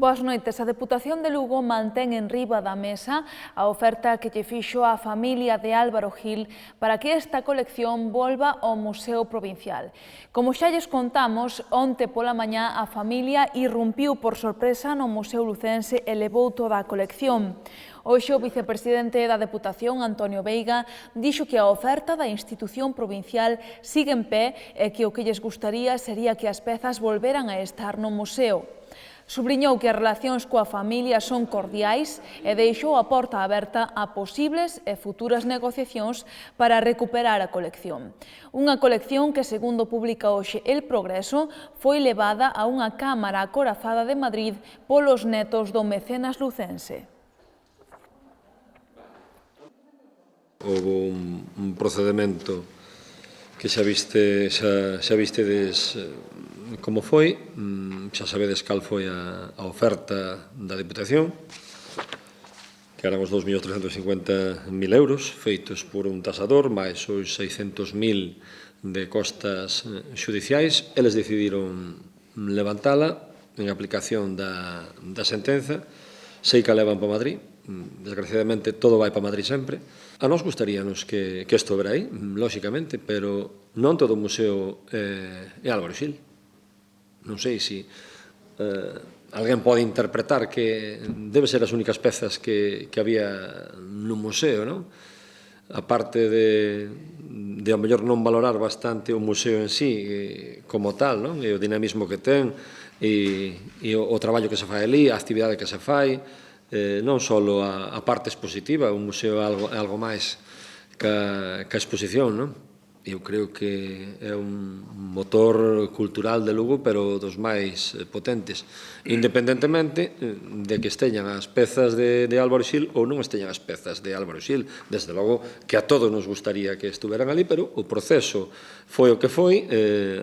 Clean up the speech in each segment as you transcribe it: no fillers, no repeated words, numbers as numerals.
Boas noites. A Deputación de Lugo mantén en riba da mesa a oferta que lle fixo a familia de Álvaro Gil para que esta colección volva ao Museo Provincial. Como xa lles contamos, onte pola mañá a familia irrumpiu por sorpresa no Museo Lucense e levou toda a colección. Hoxe o vicepresidente da Deputación, Antonio Veiga, dixo que a oferta da institución provincial sigue en pé e que o que lles gustaría sería que as pezas volveran a estar no museo. Subliñou que as relacións coa familia son cordiais e deixou a porta aberta a posibles e futuras negociacións para recuperar a colección. Unha colección que, segundo publica hoxe El Progreso, foi levada a unha cámara acorazada de Madrid polos netos do mecenas lucense. Houve un procedemento que xa vistedes como foi, xa sabedes cal foi a oferta da Deputación, que eran os 2.350.000 euros feitos por un tasador, máis os 600.000 de costas xudiciais. Eles decidiron levantala en aplicación da sentenza. Sei que a levan para Madrid, desgraciadamente todo vai para Madrid sempre. A nós gustaríanos que isto vera aí, lóxicamente, pero non todo o museo é Álvaro Xil. Non sei se alguén pode interpretar que debe ser as únicas pezas que había no museo, non? A parte de ao mellor non valorar bastante o museo en sí como tal, non? E o dinamismo que ten e o traballo que se fai ali, a actividade que se fai, non só a parte expositiva, o museo é algo máis que a exposición, non? Eu creo que é un motor cultural de Lugo, pero dos máis potentes, independentemente de que esteñan as pezas de Álvaro Xil ou non esteñan as pezas de Álvaro Xil. Desde logo que a todos nos gustaría que estuveran ali, pero o proceso foi o que foi,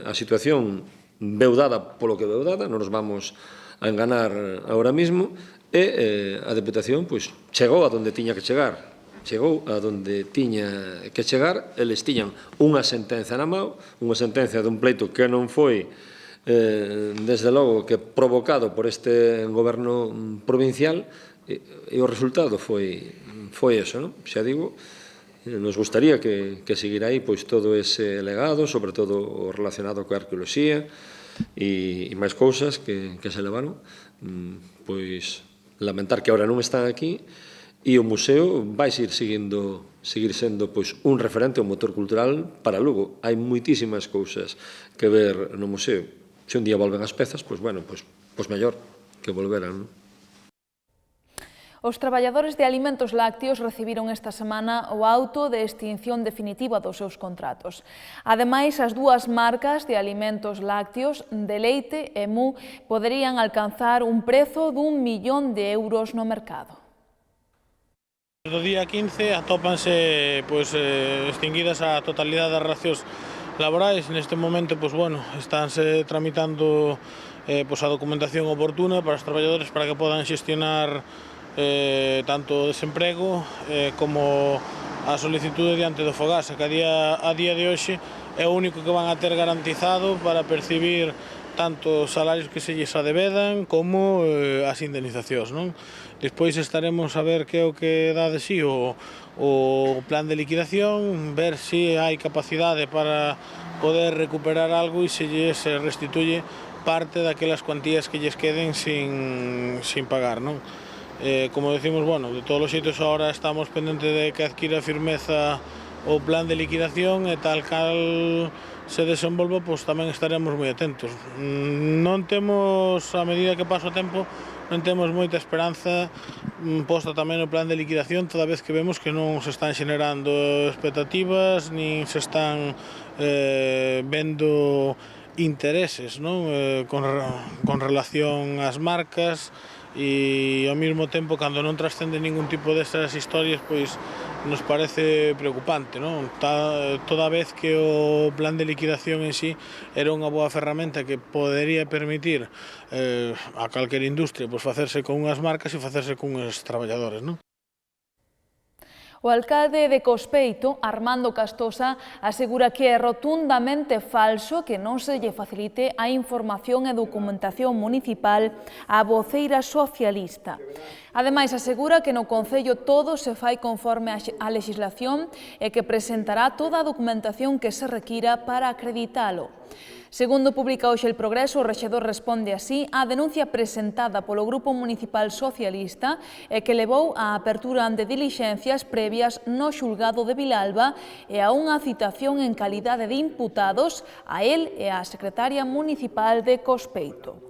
a situación veu dada polo que veu dada, non nos vamos a enganar agora mismo, e a Deputación chegou a donde tiña que chegar. Chegou a donde tiña que chegar, eles tiñan unha sentenza na mão, unha sentenza dun pleito que non foi, desde logo, que provocado por este goberno provincial, e o resultado foi eso, non? Xa digo, nos gustaría que seguira aí todo ese legado, sobre todo o relacionado coa arqueoloxía e máis cousas que se levaron, lamentar que agora non están aquí. E o museo vai seguir sendo un referente, un motor cultural para Lugo. Hai moitísimas cousas que ver no museo. Se un día volven as pezas, mellor que volveran, non? Os traballadores de alimentos lácteos recibiron esta semana o auto de extinción definitiva dos seus contratos. Ademais, as dúas marcas de alimentos lácteos, Deleite e Mu, poderían alcanzar un prezo d'1 millón de euros no mercado. Do día 15 atópanse extinguidas a totalidade das relacións laborais. Neste momento estánse tramitando a documentación oportuna para os traballadores para que podan xestionar tanto o desemprego como a solicitude diante do Fogasa, que a día de hoxe é o único que van a ter garantizado para percibir tanto os salarios que se lles adevedan como as indemnizacións, non? Despois estaremos a ver que é o que dá de sí o plan de liquidación, ver se hai capacidade para poder recuperar algo e se lles restituye parte daquelas cuantías que lles queden sin pagar, non? Como decimos, de todos os xeitos agora estamos pendentes de que adquira firmeza o plan de liquidación e tal cal se desenvolva, tamén estaremos moi atentos. Non temos, a medida que pasa o tempo, non temos moita esperanza posta tamén no plan de liquidación, toda vez que vemos que non se están xenerando expectativas, nin se están vendo intereses, non? Con relación ás marcas, e ao mesmo tempo, cando non trascende ningún tipo destas historias, nos parece preocupante, non? Toda vez que o plan de liquidación en sí era unha boa ferramenta que podería permitir a calquera industria facerse con unhas marcas e facerse con uns traballadores, non? O alcalde de Cospeito, Armando Castosa, asegura que é rotundamente falso que non se lle facilite a información e documentación municipal á voceira socialista. Ademais, asegura que no Concello todo se fai conforme á legislación e que presentará toda a documentación que se requira para acreditalo. Segundo publica hoxe El Progreso, o rexedor responde así á denuncia presentada polo Grupo Municipal Socialista e que levou á apertura de dilixencias previas no xulgado de Vilalba e a unha citación en calidade de imputados a él e á secretaria municipal de Cospeito.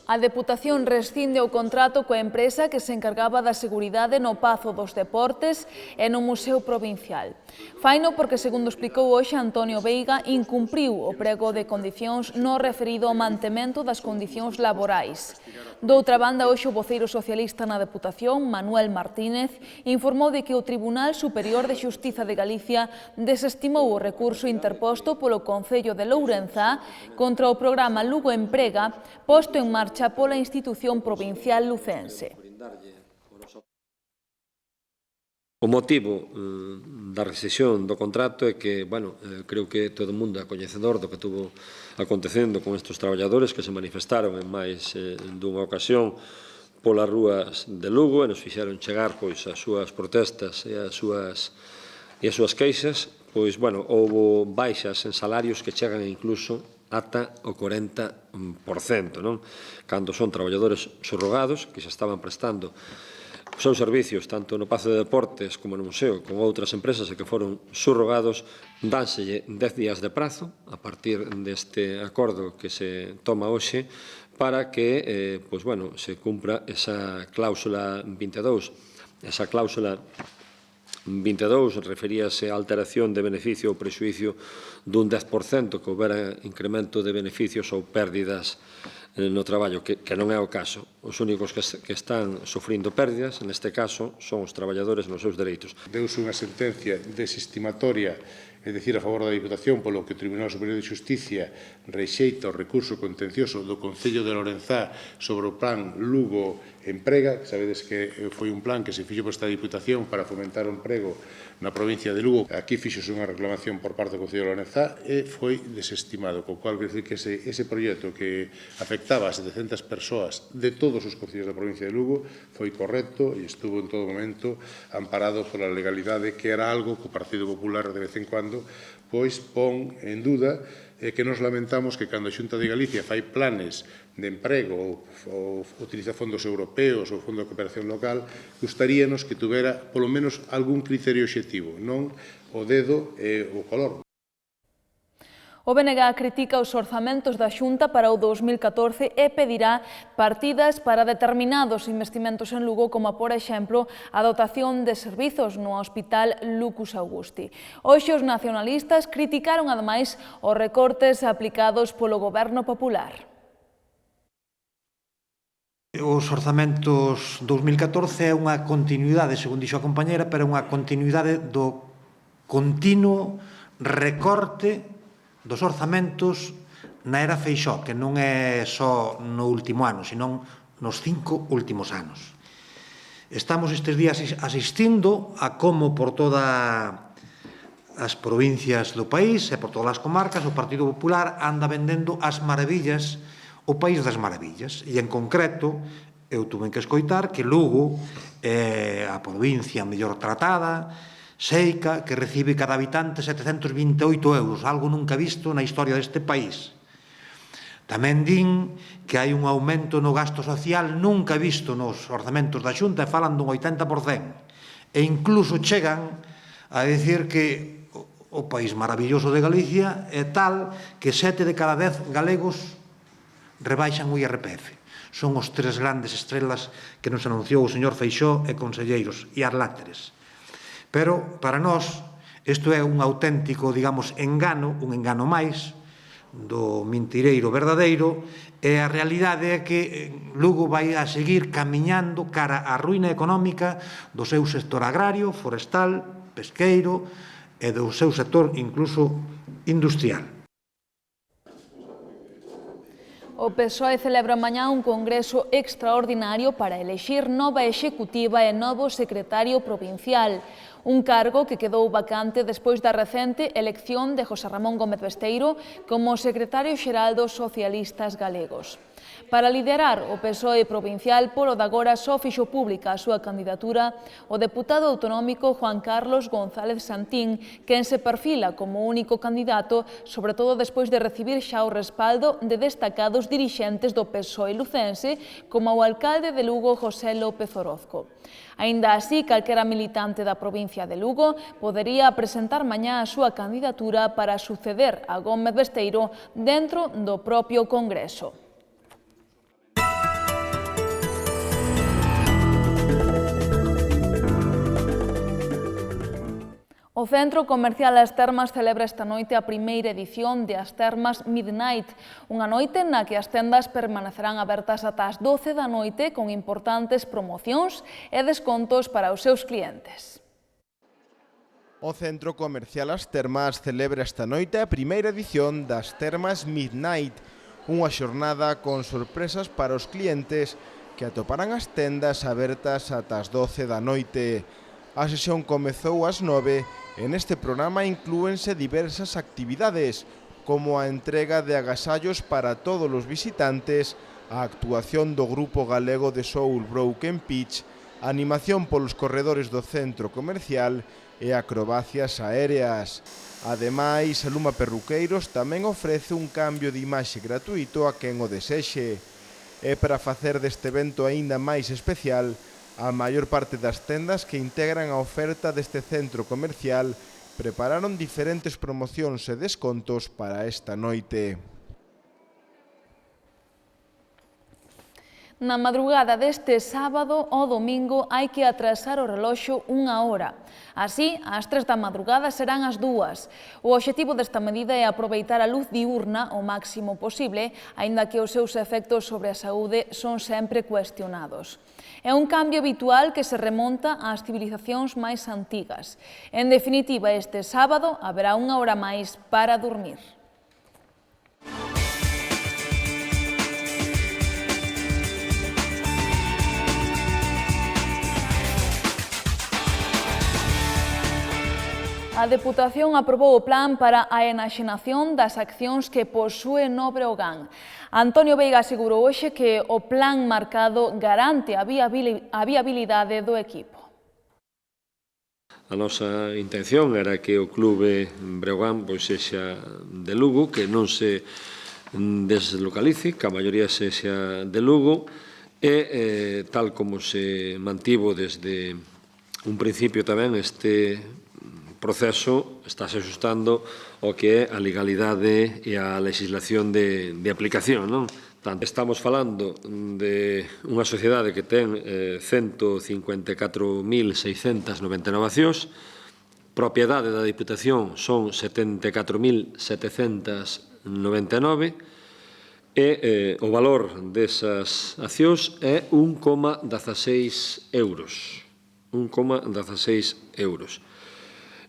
A Deputación rescinde o contrato coa empresa que se encargaba da seguridade no Pazo dos Deportes e no Museo Provincial. Faino porque, segundo explicou hoxe Antonio Veiga, incumpriu o prego de condicións no referido ao mantemento das condicións laborais. Doutra banda, hoxe o voceiro socialista na Deputación, Manuel Martínez, informou de que o Tribunal Superior de Xustiza de Galicia desestimou o recurso interposto polo Concello de Lourenzá contra o programa Lugo Emprega posto en marcha pola institución provincial lucense. O motivo da rescisión do contrato é que, creo que todo o mundo é coñecedor do que estuvo acontecendo con estes traballadores que se manifestaron en máis dunha ocasión polas rúas de Lugo e nos fixeron chegar as súas protestas e as súas queixas. Houbo baixas en salarios que chegan incluso ata o 40%, non? Cando son traballadores subrogados que xa estaban prestando os seus servicios tanto no Pazo de Deportes como no Museo con outras empresas e que foron subrogados, dánselle 10 días de prazo a partir deste acordo que se toma hoxe para que se cumpra esa cláusula 22. Esa cláusula 22 referíase á alteración de beneficio ou prexuízo dun 10% que houbera incremento de beneficios ou pérdidas no traballo, que non é o caso. Os únicos que están sufrindo pérdidas, neste caso, son os traballadores nos seus dereitos. Deuse unha sentencia desestimatoria, é dicir, a favor da Diputación, polo que o Tribunal Superior de Xusticia rexeita o recurso contencioso do Concello de Lourenzá sobre o plan Lugo Emprega, que sabedes que foi un plan que se fixo por esta Diputación para fomentar o emprego na provincia de Lugo. Aquí fixose unha reclamación por parte do Concello de Lourenzá e foi desestimado, co cual quer dicir que ese proxecto que afectaba a 700 persoas de todos os concellos da provincia de Lugo foi correcto e estuvo en todo momento amparado pola legalidade, que era algo que o Partido Popular de vez en cuando pon en duda, que nos lamentamos que cando a Xunta de Galicia fai planes de emprego ou utiliza fondos europeos ou fondo de cooperación local, gustaríanos que tuvera polo menos algún criterio obxectivo, non o dedo e o color. O BNG critica os orzamentos da Xunta para o 2014 e pedirá partidas para determinados investimentos en Lugo, como, por exemplo, a dotación de servizos no Hospital Lucus Augusti. Hoxe os nacionalistas criticaron, ademais, os recortes aplicados polo Goberno Popular. Os orzamentos 2014 é unha continuidade, según dixo a compañera, pero é unha continuidade do continuo recorte dos orzamentos na era Feixóo, que non é só no último ano, senón nos 5 últimos anos. Estamos estes días asistindo a como por todas as provincias do país e por todas as comarcas o Partido Popular anda vendendo as maravillas, o país das maravillas. E en concreto, eu tuve que escoitar que Lugo é a provincia mellor tratada, Seica, que recibe cada habitante 728 euros, algo nunca visto na historia deste país. Tamén din que hai un aumento no gasto social nunca visto nos orzamentos da Xunta e falan dun 80%. E incluso chegan a dicir que o país maravilloso de Galicia é tal que 7 de cada 10 galegos rebaixan o IRPF. Son os 3 grandes estrelas que nos anunciou o señor Feixóo e conselleiros e arláteres. Pero, para nós, isto é un auténtico, digamos, engano, un engano máis do mentireiro verdadeiro, e a realidade é que Lugo vai a seguir camiñando cara á ruína económica do seu sector agrario, forestal, pesqueiro e do seu sector incluso industrial. O PSOE celebra mañá un congreso extraordinario para elexir nova executiva e novo secretario provincial, un cargo que quedou vacante despois da recente elección de José Ramón Gómez Besteiro como secretario xeral dos socialistas galegos. Para liderar o PSOE provincial, polo de agora só fixo pública a súa candidatura o deputado autonómico Juan Carlos González Santín, quen se perfila como único candidato, sobre todo despois de recibir xa o respaldo de destacados dirixentes do PSOE lucense, como o alcalde de Lugo, José López Orozco. Aínda así, calquera militante da provincia de Lugo podería presentar mañá a súa candidatura para suceder a Gómez Besteiro dentro do propio Congreso. O Centro Comercial As Termas celebra esta noite a primeira edición de As Termas Midnight, unha noite na que as tendas permanecerán abertas ata as 12 da noite con importantes promocións e descontos para os seus clientes. O Centro Comercial As Termas celebra esta noite a primeira edición das Termas Midnight, unha xornada con sorpresas para os clientes que atoparán as tendas abertas ata as 12 da noite. A sesión comezou ás 9 e neste programa inclúense diversas actividades, como a entrega de agasallos para todos os visitantes, a actuación do grupo galego de soul Broken Pitch, a animación polos corredores do centro comercial e acrobacias aéreas. Ademais, a Luma Perruqueiros tamén ofrece un cambio de imaxe gratuito a quen o desexe. E para facer deste evento aínda máis especial, a maior parte das tendas que integran a oferta deste centro comercial prepararon diferentes promocións e descontos para esta noite. Na madrugada deste sábado ao domingo hai que atrasar o reloxo unha hora. Así, ás 3 da madrugada serán as 2. O obxectivo desta medida é aproveitar a luz diurna o máximo posible, aínda que os seus efectos sobre a saúde son sempre cuestionados. É un cambio habitual que se remonta ás civilizacións máis antigas. En definitiva, este sábado haberá unha hora máis para dormir. A Deputación aprobou o plan para a enaxenación das accións que posúe no Breogán. Antonio Veiga asegurou hoxe que o plan marcado garante a viabilidade do equipo. A nosa intención era que o clube Breogán sexa de Lugo, que non se deslocalice, que a maioría sexa de Lugo, e tal como se mantivo desde un principio tamén este proceso estáse axustando o que é a legalidade e a legislación de aplicación, non? Estamos falando de unha sociedade que ten 154.699 accións, propiedade da Diputación son 74.799 e o valor desas accións é 1,16 euros. 1,16 euros.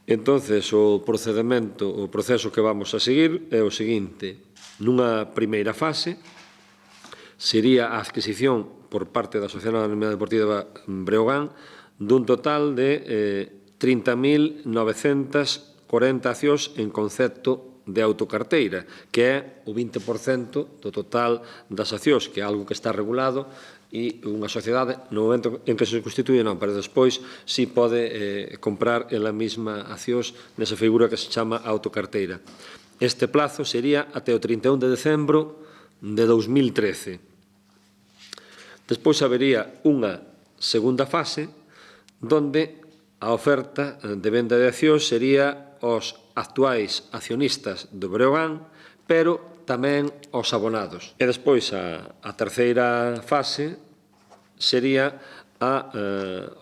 Entonces, o proceso que vamos a seguir é o seguinte. Nunha primeira fase, sería a adquisición por parte da Asociación Anónima Deportiva Breogán dun total de 30.940 accións en concepto de autocarteira, que é o 20% do total das accións, que é algo que está regulado e unha sociedade, no momento en que se constituye, non, pero despois si pode comprar en la mesma accións nesa figura que se chama autocarteira. Este plazo sería até o 31 de decembro de 2013. Despois habería unha segunda fase donde a oferta de venda de accións sería aos actuais accionistas do Breogán, pero tamén aos abonados. E despois a terceira fase sería a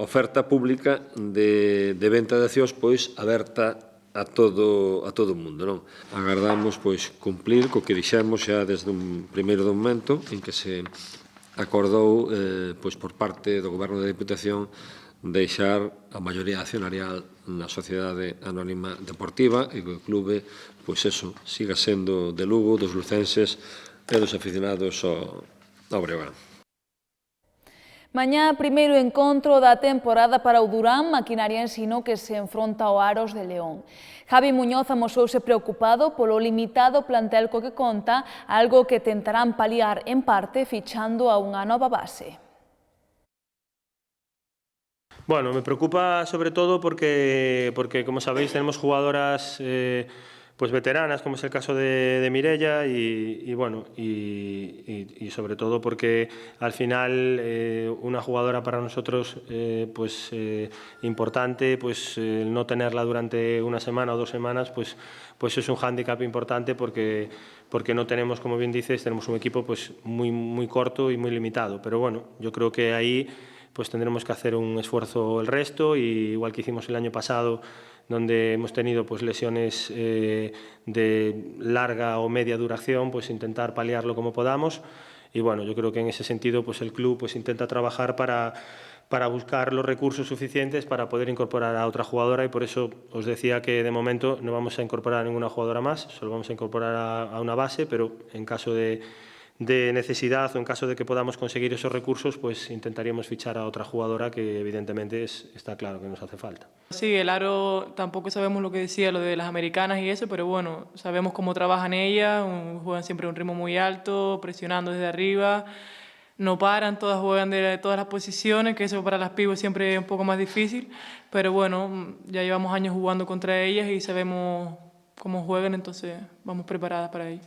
oferta pública de venta de accións aberta a todo o mundo, non? Agardamos cumplir co que dixemos xa desde un primeiro momento en que se acordou por parte do Goberno da Diputación deixar a maioría accionarial na Sociedade Anónima Deportiva e que o clube, siga sendo de Lugo, dos lucenses, e dos aficionados ao Breogán. Mañá, primeiro encontro da temporada para o Durán Maquinaria Ensino que se enfronta ao Aros de León. Javi Muñoz amosouse preocupado polo limitado plantel co que conta, algo que tentarán paliar en parte fichando a unha nova base. Bueno, me preocupa sobre todo porque como sabéis, tenemos jugadoras pues veteranas, como es el caso de Mireia, y sobre todo porque al final una jugadora para nosotros importante, pues no tenerla durante una semana o 2 semanas, pues es un hándicap importante porque no tenemos, como bien dices, tenemos un equipo pues muy corto y muy limitado. Pero bueno, yo creo que ahí pues tendremos que hacer un esfuerzo el resto, y igual que hicimos el año pasado, donde hemos tenido pues lesiones de larga o media duración, pues intentar paliarlo como podamos. Y bueno, yo creo que en ese sentido pues el club pues intenta trabajar para buscar los recursos suficientes para poder incorporar a otra jugadora, y por eso os decía que de momento no vamos a incorporar a ninguna jugadora más, solo vamos a incorporar a una base, pero en caso de necesidad o en caso de que podamos conseguir esos recursos, pues intentaríamos fichar a otra jugadora que evidentemente está claro que nos hace falta. Sí, el Aro tampoco sabemos lo que decía, lo de las americanas y eso, pero bueno, sabemos cómo trabajan ellas, juegan siempre a un ritmo muy alto, presionando desde arriba, no paran, todas juegan de todas las posiciones, que eso para las pibos siempre es un poco más difícil, pero bueno, ya llevamos años jugando contra ellas y sabemos cómo juegan, entonces vamos preparadas para ello.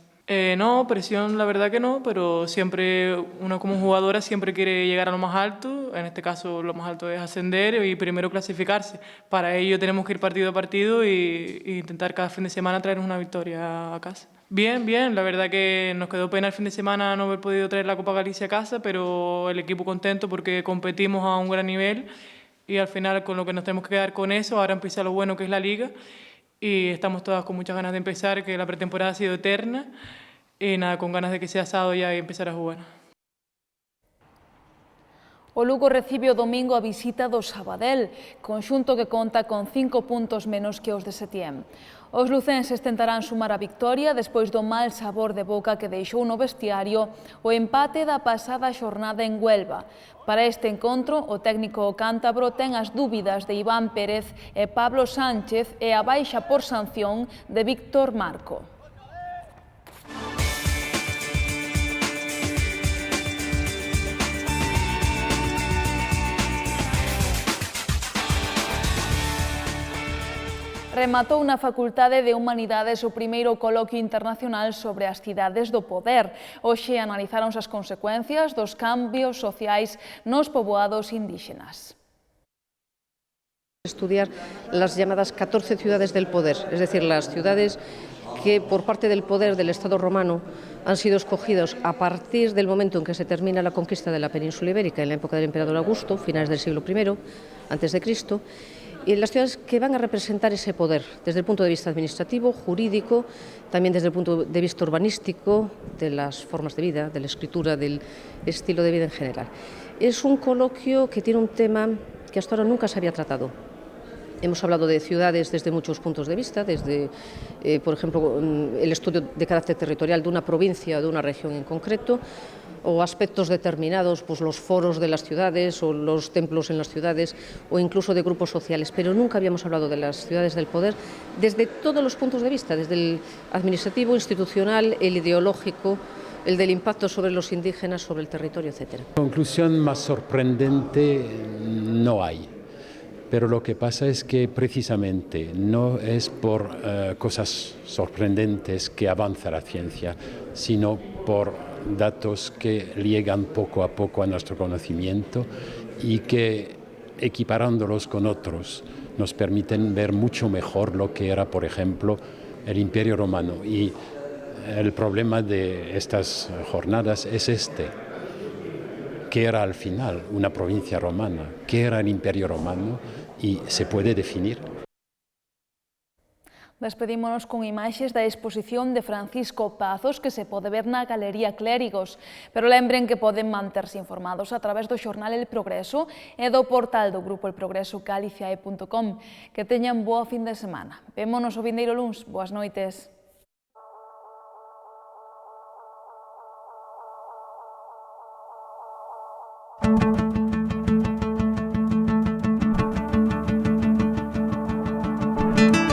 No, presión la verdad que no, pero siempre uno como jugadora siempre quiere llegar a lo más alto, en este caso lo más alto es ascender y primero clasificarse. Para ello tenemos que ir partido a partido e intentar cada fin de semana traernos una victoria a casa. Bien, bien, la verdad que nos quedó pena el fin de semana no haber podido traer la Copa Galicia a casa, pero el equipo contento porque competimos a un gran nivel y al final con lo que nos tenemos que quedar con eso, ahora empieza lo bueno que es la Liga. Y estamos todas con muchas ganas de empezar, que la pretemporada ha sido eterna, y nada, con ganas de que sea sábado ya y empezar a jugar. O Lugo recibe o domingo a visita do Sabadell, conxunto que conta con 5 puntos menos que os de Setién. Os lucenses tentarán sumar a victoria despois do mal sabor de boca que deixou no vestiario o empate da pasada xornada en Huelva. Para este encontro, o técnico cántabro ten as dúbidas de Iván Pérez e Pablo Sánchez e a baixa por sanción de Víctor Marco. Rematou na Facultade de Humanidades o primeiro coloquio internacional sobre as cidades do poder. Hoxe analizáronse as consecuencias dos cambios sociais nos poboados indígenas. Estudiar las llamadas 14 ciudades del poder, es decir, las ciudades que por parte del poder del Estado romano han sido escogidos a partir del momento en que se termina la conquista de la península ibérica en la época del emperador Augusto, finales del siglo I antes de Cristo, y las ciudades que van a representar ese poder desde el punto de vista administrativo, jurídico, también desde el punto de vista urbanístico, de las formas de vida, de la escritura, del estilo de vida en general. Es un coloquio que tiene un tema que hasta ahora nunca se había tratado. Hemos hablado de ciudades desde muchos puntos de vista, desde, por ejemplo, el estudio de carácter territorial de una provincia o de una región en concreto, o aspectos determinados, pues los foros de las ciudades o los templos en las ciudades, o incluso de grupos sociales, pero nunca habíamos hablado de las ciudades del poder desde todos los puntos de vista, desde el administrativo, institucional, el ideológico, el del impacto sobre los indígenas, sobre el territorio, etc. Conclusión más sorprendente no hay. Pero lo que pasa es que precisamente no es por cosas sorprendentes que avanza la ciencia, sino por datos que llegan poco a poco a nuestro conocimiento y que, equiparándolos con otros, nos permiten ver mucho mejor lo que era, por ejemplo, el Imperio Romano. Y el problema de estas jornadas es ¿qué era al final una provincia romana? ¿Qué era el Imperio Romano? Y se puede definir. Despedímonos con imaxes da exposición de Francisco Pazos que se pode ver na Galería Clérigos, pero lembren que poden manterse informados a través do xornal El Progreso e do portal do Grupo El Progreso galiciae.com. Que teñan boa fin de semana. Vémonos o vindeiro luns. Boas noites. Música